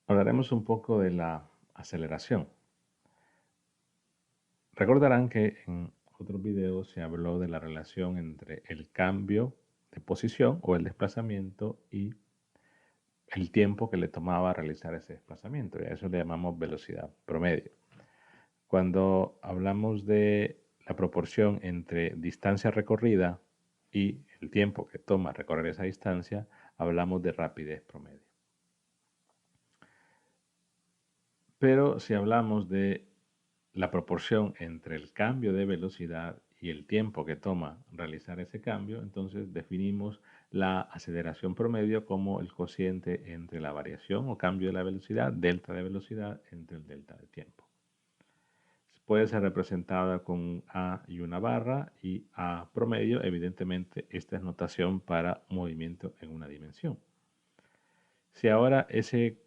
Hablaremos un poco de la aceleración. Recordarán que en otros videos se habló de la relación entre el cambio de posición o el desplazamiento y el tiempo que le tomaba realizar ese desplazamiento. Y a eso le llamamos velocidad promedio. Cuando hablamos de la proporción entre distancia recorrida y el tiempo que toma recorrer esa distancia, hablamos de rapidez promedio. Pero si hablamos de la proporción entre el cambio de velocidad y el tiempo que toma realizar ese cambio, entonces definimos la aceleración promedio como el cociente entre la variación o cambio de la velocidad, delta de velocidad, entre el delta de tiempo. Puede ser representada con A y una barra y A promedio. Evidentemente, esta es notación para movimiento en una dimensión. Si ahora ese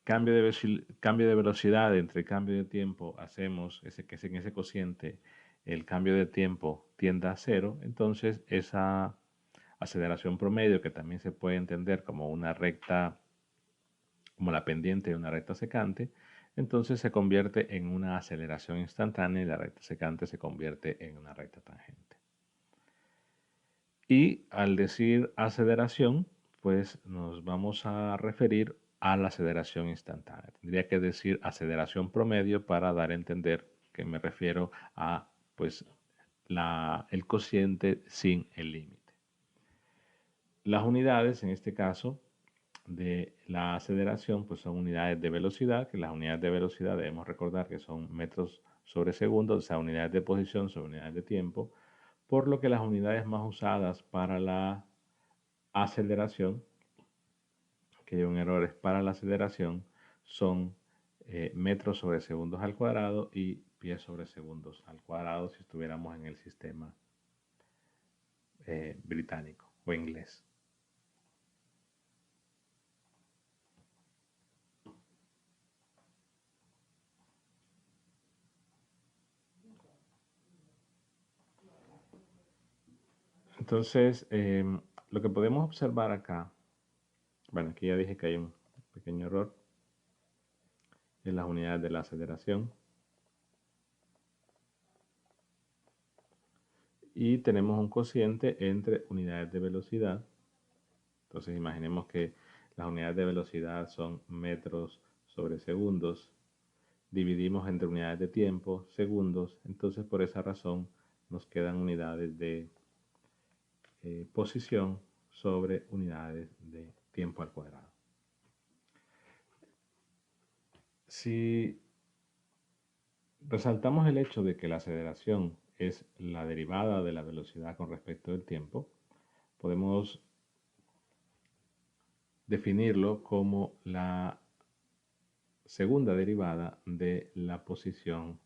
cambio de velocidad entre cambio de tiempo hacemos que en ese cociente el cambio de tiempo tienda a cero, entonces esa aceleración promedio, que también se puede entender como una recta, como la pendiente de una recta secante, entonces se convierte en una aceleración instantánea y la recta secante se convierte en una recta tangente. Y al decir aceleración, pues nos vamos a referir a la aceleración instantánea. Tendría que decir aceleración promedio para dar a entender que me refiero a pues el cociente sin el límite. Las unidades, en este caso, de la aceleración, pues son unidades de velocidad, que las unidades de velocidad debemos recordar que son metros sobre segundo, o sea, unidades de posición sobre unidades de tiempo, por lo que las unidades más usadas para la aceleración, que hay un error, es para la aceleración, son metros sobre segundos al cuadrado y pies sobre segundos al cuadrado si estuviéramos en el sistema británico o inglés. Entonces, lo que podemos observar acá, bueno, aquí ya dije que hay un pequeño error en las unidades de la aceleración. Y tenemos un cociente entre unidades de velocidad. Entonces, imaginemos que las unidades de velocidad son metros sobre segundos. Dividimos entre unidades de tiempo, segundos. Entonces, por esa razón, nos quedan unidades de posición sobre unidades de tiempo al cuadrado. Si resaltamos el hecho de que la aceleración es la derivada de la velocidad con respecto del tiempo, podemos definirlo como la segunda derivada de la posición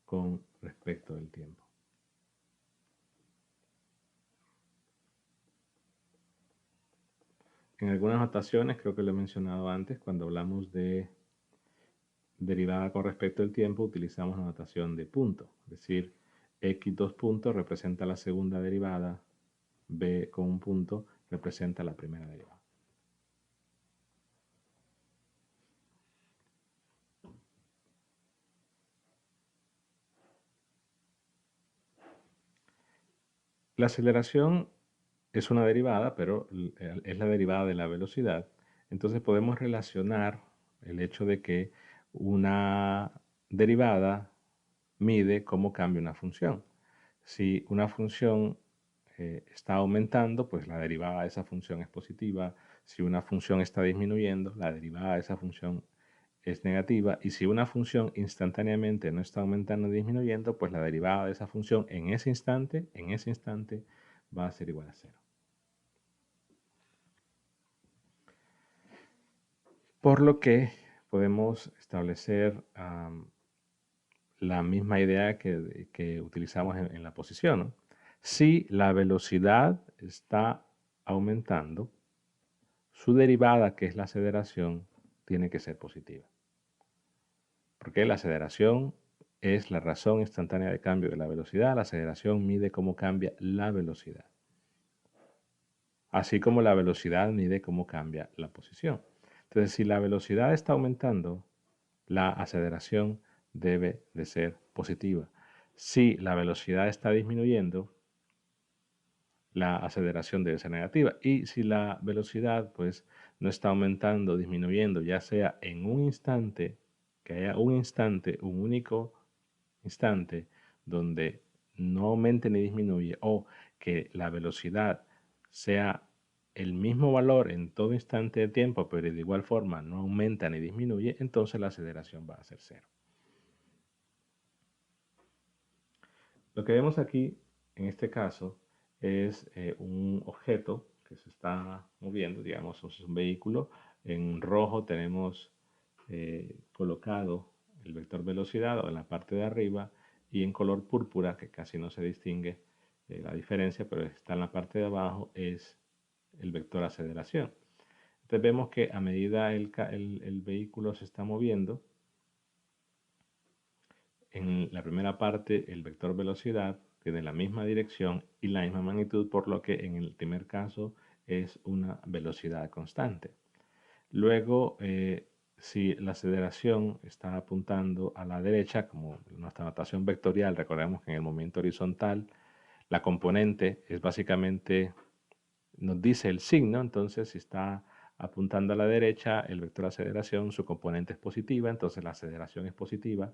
con respecto del tiempo. En algunas notaciones, creo que lo he mencionado antes, cuando hablamos de derivada con respecto al tiempo, utilizamos la notación de punto. Es decir, x dos puntos representa la segunda derivada, b con un punto representa la primera derivada. La aceleración es una derivada, pero es la derivada de la velocidad. Entonces podemos relacionar el hecho de que una derivada mide cómo cambia una función. Si una función está aumentando, pues la derivada de esa función es positiva. Si una función está disminuyendo, la derivada de esa función es negativa. Y si una función instantáneamente no está aumentando ni disminuyendo, pues la derivada de esa función en ese instante va a ser igual a cero. Por lo que podemos establecer la misma idea que utilizamos en la posición, ¿no? Si la velocidad está aumentando, su derivada, que es la aceleración, tiene que ser positiva. Porque la aceleración es la razón instantánea de cambio de la velocidad. La aceleración mide cómo cambia la velocidad. Así como la velocidad mide cómo cambia la posición. Entonces, si la velocidad está aumentando, la aceleración debe de ser positiva. Si la velocidad está disminuyendo, la aceleración debe ser negativa. Y si la velocidad pues no está aumentando, disminuyendo, ya sea en un instante, que haya un instante, un único instante donde no aumente ni disminuye, o que la velocidad sea el mismo valor en todo instante de tiempo, pero de igual forma no aumenta ni disminuye, entonces la aceleración va a ser cero. Lo que vemos aquí, en este caso, es un objeto que se está moviendo, digamos, es un vehículo. En rojo tenemos colocado el vector velocidad en la parte de arriba, y en color púrpura, que casi no se distingue la diferencia, pero está en la parte de abajo, es el vector aceleración. Entonces vemos que a medida el vehículo se está moviendo, en la primera parte el vector velocidad tiene la misma dirección y la misma magnitud, por lo que en el primer caso es una velocidad constante. Luego, si la aceleración está apuntando a la derecha, como nuestra notación vectorial, recordemos que en el movimiento horizontal la componente es básicamente, nos dice el signo. Entonces si está apuntando a la derecha el vector aceleración, su componente es positiva, entonces la aceleración es positiva.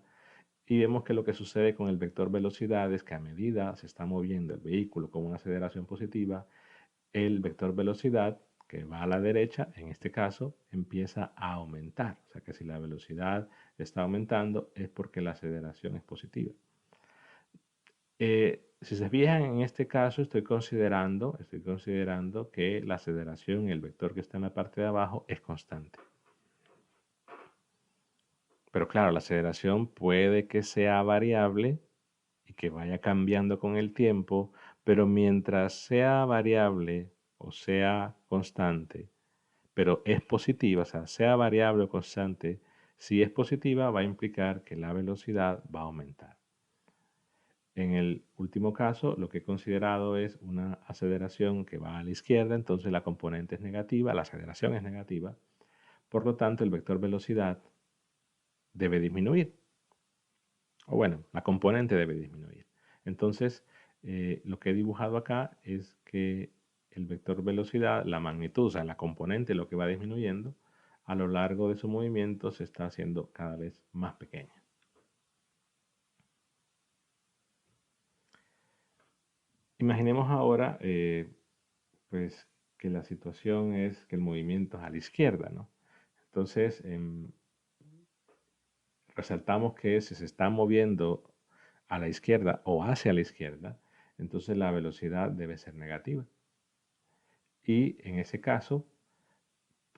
Y vemos que lo que sucede con el vector velocidad es que a medida se está moviendo el vehículo con una aceleración positiva, el vector velocidad que va a la derecha, en este caso, empieza a aumentar. O sea que si la velocidad está aumentando es porque la aceleración es positiva. Si se fijan, en este caso estoy considerando que la aceleración, el vector que está en la parte de abajo, es constante. Pero claro, la aceleración puede que sea variable y que vaya cambiando con el tiempo, pero mientras sea variable o sea constante, pero es positiva, o sea variable o constante, si es positiva va a implicar que la velocidad va a aumentar. En el último caso, lo que he considerado es una aceleración que va a la izquierda, entonces la componente es negativa, la aceleración es negativa, por lo tanto el vector velocidad debe disminuir. O bueno, la componente debe disminuir. Entonces, lo que he dibujado acá es que el vector velocidad, la magnitud, o sea, la componente, lo que va disminuyendo, a lo largo de su movimiento se está haciendo cada vez más pequeña. Imaginemos ahora, pues, que la situación es que el movimiento es a la izquierda, ¿no? Entonces, resaltamos que si se está moviendo a la izquierda o hacia la izquierda, entonces la velocidad debe ser negativa. Y en ese caso,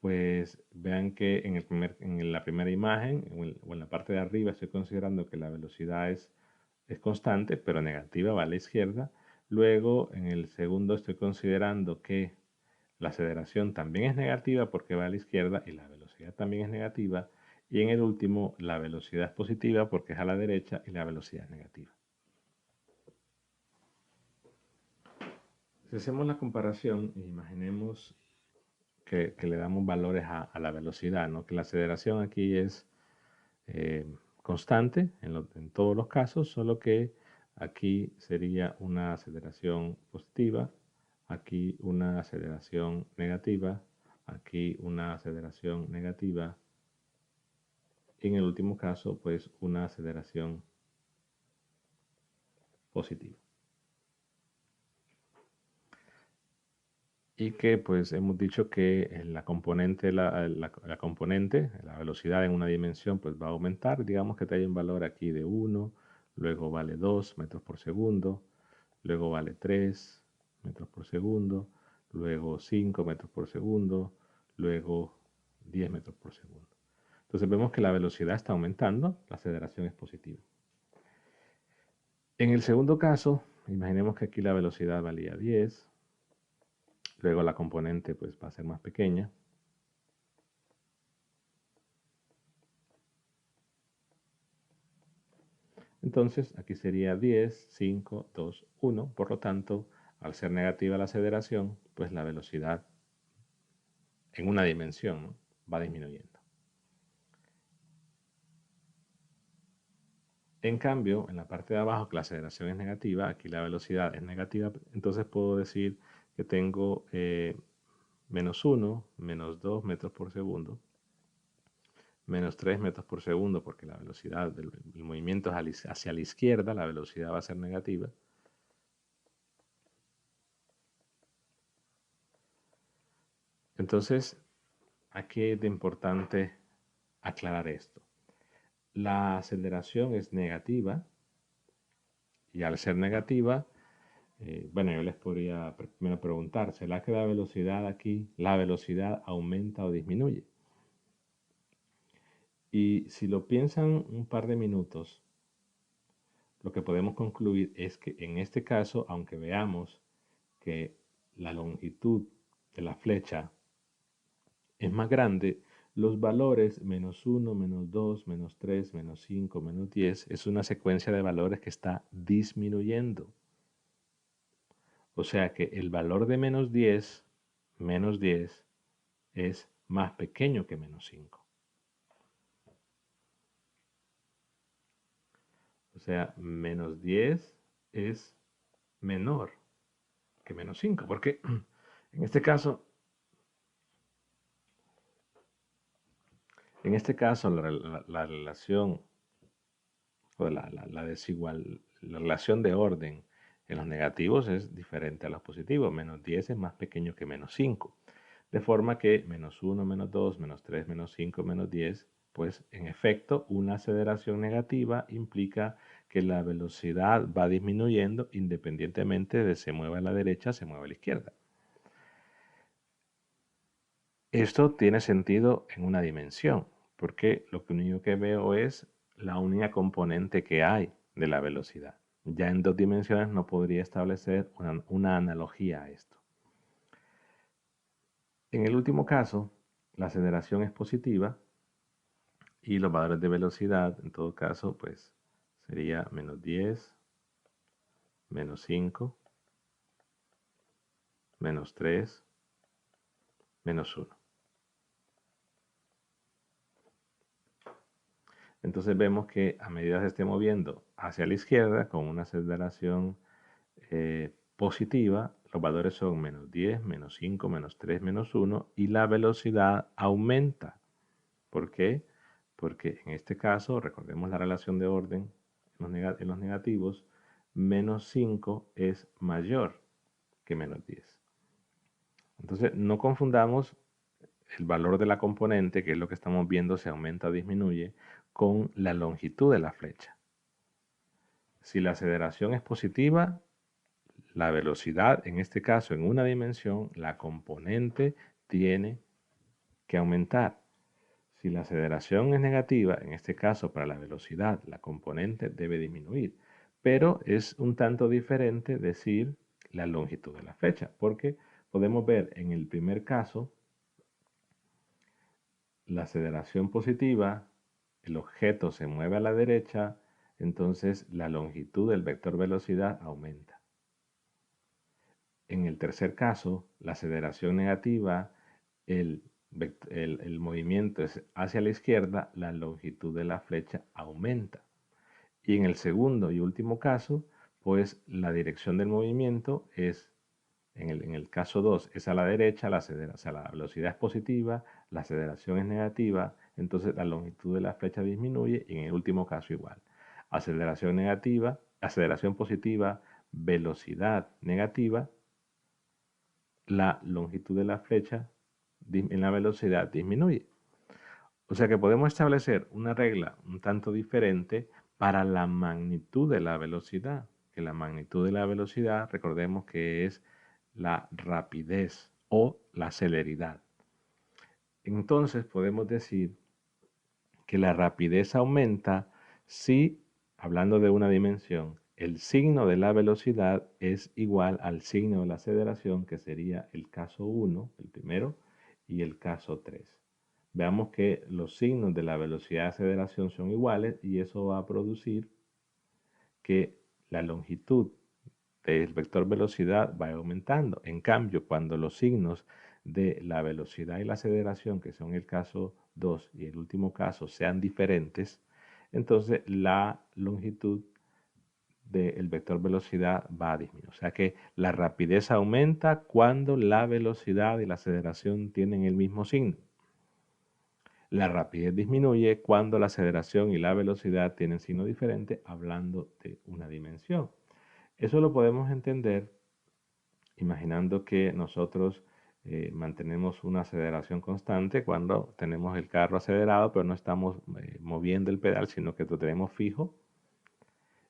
pues vean que en la primera imagen o en la parte de arriba estoy considerando que la velocidad es constante, pero negativa, va a la izquierda. Luego, en el segundo estoy considerando que la aceleración también es negativa porque va a la izquierda, y la velocidad también es negativa. Y en el último, la velocidad es positiva porque es a la derecha y la velocidad es negativa. Si hacemos la comparación, imaginemos que le damos valores a la velocidad, ¿no? Que la aceleración aquí es constante en todos los casos, solo que aquí sería una aceleración positiva, aquí una aceleración negativa, aquí una aceleración negativa, y en el último caso, pues una aceleración positiva. Y que pues hemos dicho que la componente, la velocidad en una dimensión pues va a aumentar. Digamos que hay un valor aquí de 1, luego vale 2 metros por segundo, luego vale 3 metros por segundo, luego 5 metros por segundo, luego 10 metros por segundo. Entonces vemos que la velocidad está aumentando, la aceleración es positiva. En el segundo caso, imaginemos que aquí la velocidad valía 10, luego la componente pues va a ser más pequeña. Entonces aquí sería 10, 5, 2, 1. Por lo tanto, al ser negativa la aceleración, pues la velocidad en una dimensión, ¿no?, va disminuyendo. En cambio, en la parte de abajo, que la aceleración es negativa, aquí la velocidad es negativa, entonces puedo decir que tengo menos 1, menos 2 metros por segundo, menos 3 metros por segundo, porque la velocidad del movimiento es hacia la izquierda, la velocidad va a ser negativa. Entonces, aquí es importante aclarar esto. La aceleración es negativa y al ser negativa, bueno, yo les podría primero preguntar, ¿será que la velocidad aquí, la velocidad aumenta o disminuye? Y si lo piensan un par de minutos, lo que podemos concluir es que en este caso, aunque veamos que la longitud de la flecha es más grande, los valores menos 1, menos 2, menos 3, menos 5, menos 10 es una secuencia de valores que está disminuyendo. O sea que el valor de menos 10 es más pequeño que menos 5. O sea, menos 10 es menor que menos 5, porque en este caso, la relación o la relación de orden en los negativos es diferente a los positivos. Menos 10 es más pequeño que menos 5. De forma que menos 1, menos 2, menos 3, menos 5, menos 10, pues en efecto una aceleración negativa implica que la velocidad va disminuyendo independientemente de se mueva a la derecha o se mueva a la izquierda. Esto tiene sentido en una dimensión, porque lo único que veo es la única componente que hay de la velocidad. Ya en dos dimensiones no podría establecer una analogía a esto. En el último caso, la aceleración es positiva y los valores de velocidad, en todo caso, pues sería menos 10, menos 5, menos 3, menos 1. Entonces vemos que a medida que se esté moviendo hacia la izquierda con una aceleración positiva, los valores son menos 10, menos 5, menos 3, menos 1 y la velocidad aumenta. ¿Por qué? Porque en este caso, recordemos la relación de orden en los negativos, menos 5 es mayor que menos 10. Entonces, no confundamos el valor de la componente, que es lo que estamos viendo, se aumenta o disminuye, con la longitud de la flecha. Si la aceleración es positiva, la velocidad, en este caso en una dimensión, la componente tiene que aumentar. Si la aceleración es negativa, en este caso para la velocidad, la componente debe disminuir. Pero es un tanto diferente decir la longitud de la flecha, porque podemos ver en el primer caso la aceleración positiva, el objeto se mueve a la derecha, entonces la longitud del vector velocidad aumenta. En el tercer caso, la aceleración negativa, el movimiento es hacia la izquierda, la longitud de la flecha aumenta. Y en el segundo y último caso, pues la dirección del movimiento es, en el caso 2, es a la derecha, o sea, la velocidad es positiva, la aceleración es negativa, entonces la longitud de la flecha disminuye y en el último caso igual. Aceleración negativa, aceleración positiva, velocidad negativa, la longitud de la flecha en la velocidad disminuye. O sea que podemos establecer una regla un tanto diferente para la magnitud de la velocidad. Que la magnitud de la velocidad, recordemos que es la rapidez o la celeridad. Entonces podemos decir que la rapidez aumenta si, hablando de una dimensión, el signo de la velocidad es igual al signo de la aceleración, que sería el caso 1, el primero, y el caso 3. Veamos que los signos de la velocidad de aceleración son iguales y eso va a producir que la longitud del vector velocidad va aumentando. En cambio, cuando los signos de la velocidad y la aceleración, que son el caso 2 y el último caso, sean diferentes, entonces la longitud del vector velocidad va a disminuir. O sea que la rapidez aumenta cuando la velocidad y la aceleración tienen el mismo signo. La rapidez disminuye cuando la aceleración y la velocidad tienen signo diferente, hablando de una dimensión. Eso lo podemos entender imaginando que nosotros mantenemos una aceleración constante cuando tenemos el carro acelerado, pero no estamos moviendo el pedal, sino que lo tenemos fijo.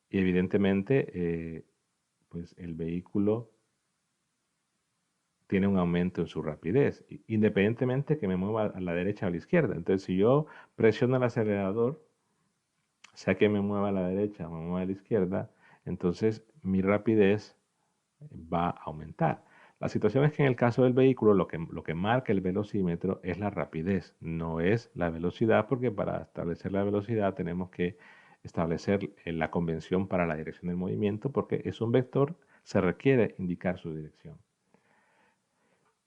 Y evidentemente, pues el vehículo tiene un aumento en su rapidez, independientemente que me mueva a la derecha o a la izquierda. Entonces, si yo presiono el acelerador, sea que me mueva a la derecha o me mueva a la izquierda, entonces mi rapidez va a aumentar. La situación es que en el caso del vehículo lo que marca el velocímetro es la rapidez, no es la velocidad, porque para establecer la velocidad tenemos que establecer la convención para la dirección del movimiento, porque es un vector, se requiere indicar su dirección.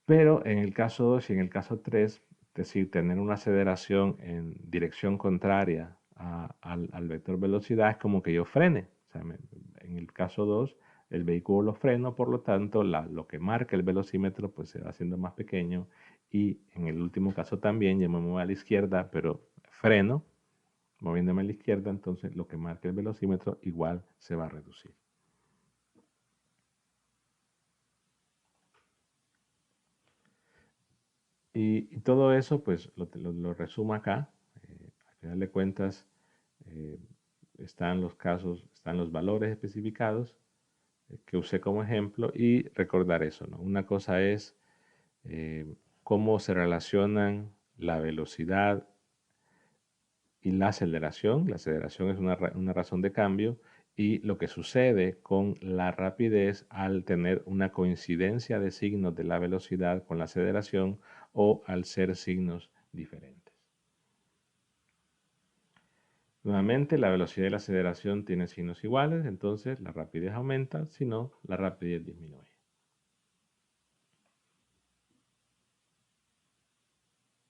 Pero en el caso 2 y en el caso 3, es decir, tener una aceleración en dirección contraria al vector velocidad es como que yo frene. O sea, en el caso 2, el vehículo lo freno, por lo tanto, lo que marca el velocímetro pues se va haciendo más pequeño, y en el último caso también yo me muevo a la izquierda, pero freno, moviéndome a la izquierda, entonces lo que marca el velocímetro igual se va a reducir. Y todo eso, pues lo resumo acá. Al final de cuentas, eh, están los casos, están los valores especificados que usé como ejemplo, y recordar eso, ¿no? Una cosa es cómo se relacionan la velocidad y la aceleración. La aceleración es una razón de cambio, y lo que sucede con la rapidez al tener una coincidencia de signos de la velocidad con la aceleración, o al ser signos diferentes. Nuevamente, la velocidad y la aceleración tienen signos iguales, entonces la rapidez aumenta, si no, la rapidez disminuye.